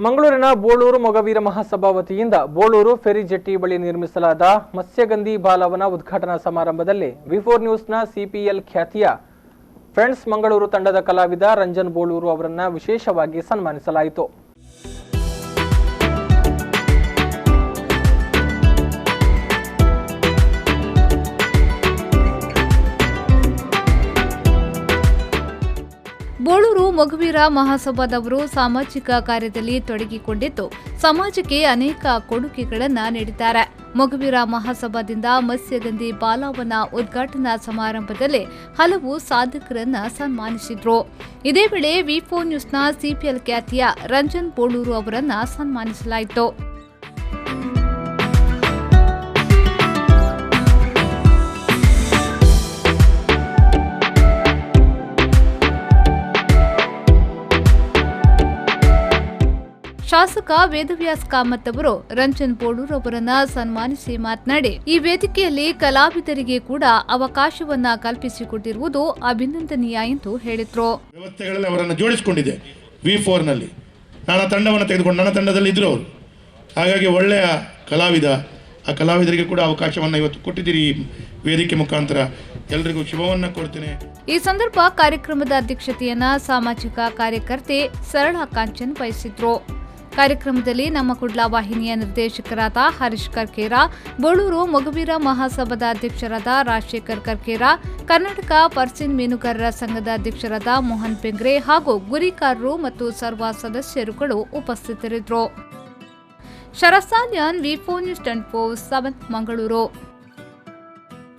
ಮಂಗಳೂರಿನ ಬೋಳೂರು ಮೊಗವೀರ ಮಹಾಸಭಾ ವತಿಯಿಂದ ಬೋಳೂರು ಫೆರಿ ಜೆಟ್ಟಿ ಬಳಿ ನಿರ್ಮಿಸಲಾದ ಮತ್ಸ್ಯಗಂಧಿ ಬಾಲವನ ಉದ್ಘಾಟನಾ ಸಮಾರಂಭದಲ್ಲಿ ವಿ4 ನ್ಯೂಸ್ನ ಸಿಪಿಎಲ್ ಖ್ಯಾತಿಯ ಫ್ರೆಂಡ್ಸ್ ಮಂಗಳೂರು ತಂಡದ ಕಲಾವಿದ ರಂಜನ್ ಬೋಳೂರು ಅವರನ್ನು ವಿಶೇಷವಾಗಿ ಸನ್ಮಾನಿಸಲಾಯಿತು. ಬೋಳೂರು ಮೊಗವೀರ ಮಹಾಸಭಾದವರು ಸಾಮಾಜಿಕ ಕಾರ್ಯದಲ್ಲಿ ತೊಡಗಿಕೊಂಡಿದ್ದು ಸಮಾಜಕ್ಕೆ ಅನೇಕ ಕೊಡುಗೆಗಳನ್ನು ನೀಡಿದ್ದಾರೆ. ಮೊಗವೀರ ಮಹಾಸಭಾದಿಂದ ಮತ್ಸ್ಯಗಂಧಿ ಬಾಲವನ ಉದ್ಘಾಟನಾ ಸಮಾರಂಭದಲ್ಲಿ ಹಲವು ಸಾಧಕರನ್ನ ಸನ್ಮಾನಿಸಿದ್ರು. ಇದೇ ವೇಳೆ ವಿ4 ನ್ಯೂಸ್ನ ಸಿಪಿಎಲ್ ಖ್ಯಾತಿಯ ರಂಜನ್ ಬೋಳೂರು ಅವರನ್ನ ಸನ್ಮಾನಿಸಲಾಯಿತು. ಶಾಸಕ ವೇದವ್ಯಾಸ್ ಕಾಮತ್ ಅವರು ರಂಜನ್ ಬೋಳೂರು ಅವರನ್ನ ಸನ್ಮಾನಿಸಿ ಮಾತನಾಡಿ, ಈ ವೇದಿಕೆಯಲ್ಲಿ ಕಲಾವಿದರಿಗೆ ಕೂಡ ಅವಕಾಶವನ್ನ ಕಲ್ಪಿಸಿಕೊಟ್ಟಿರುವುದು ಅಭಿನಂದನೀಯ ಎಂದು ಹೇಳಿದ್ರು. ವ್ಯವಸ್ಥೆಗಳಲ್ಲಿ ಅವರನ್ನು ಜೋಡಿಸಿಕೊಂಡಿದೆ. ವಿ4 ನಲ್ಲಿ ನನ್ನ ತಂಡವನ್ನು ತೆಗೆದುಕೊಂಡು ನನ್ನ ತಂಡದಲ್ಲಿ ಇದ್ರು ಅವರು. ಹಾಗಾಗಿ ಒಳ್ಳೆಯ ಕಲಾವಿದ, ಆ ಕಲಾವಿದರಿಗೆ ಕೂಡ ಅವಕಾಶವನ್ನು ಇವತ್ತು ಕೊಟ್ಟಿದ್ದೀರಿ. ವೇದಿಕೆ ಮುಖಾಂತರ ಎಲ್ಲರಿಗೂ ಶುಭವನ್ನ ಕೊಡ್ತೇನೆ. ಈ ಸಂದರ್ಭ ಕಾರ್ಯಕ್ರಮದ ಅಧ್ಯಕ್ಷತೆಯನ್ನ ಸಾಮಾಜಿಕ ಕಾರ್ಯಕರ್ತೆ ಸರಳ ಕಾಂಚನ್ ವಹಿಸಿದ್ರು. ಕಾರ್ಯಕ್ರಮದಲ್ಲಿ ನಮ್ಮ ಕುಡ್ಲ ವಾಹಿನಿಯ ನಿರ್ದೇಶಕರಾದ ಹರೀಶ್ ಕರ್ಕೇರ, ಬೋಳೂರು ಮೊಗವೀರ ಮಹಾಸಭಾದ ಅಧ್ಯಕ್ಷರಾದ ರಾಜಶೇಖರ್ ಕರ್ಕೇರ, ಕರ್ನಾಟಕ ಪರ್ಸಿನ್ ಮೀನುಗಾರರ ಸಂಘದ ಅಧ್ಯಕ್ಷರಾದ ಮೋಹನ್ ಪೆಂಗ್ರೆ ಹಾಗೂ ಗುರಿಕಾರರು ಮತ್ತು ಸರ್ವ ಸದಸ್ಯರುಗಳು ಉಪಸ್ಥಿತರಿದ್ದರು. ಶರಸಾನ್ಯಾನ್ ವಿ4 ನ್ಯೂಸ್ 24/7 ಮಂಗಳೂರು.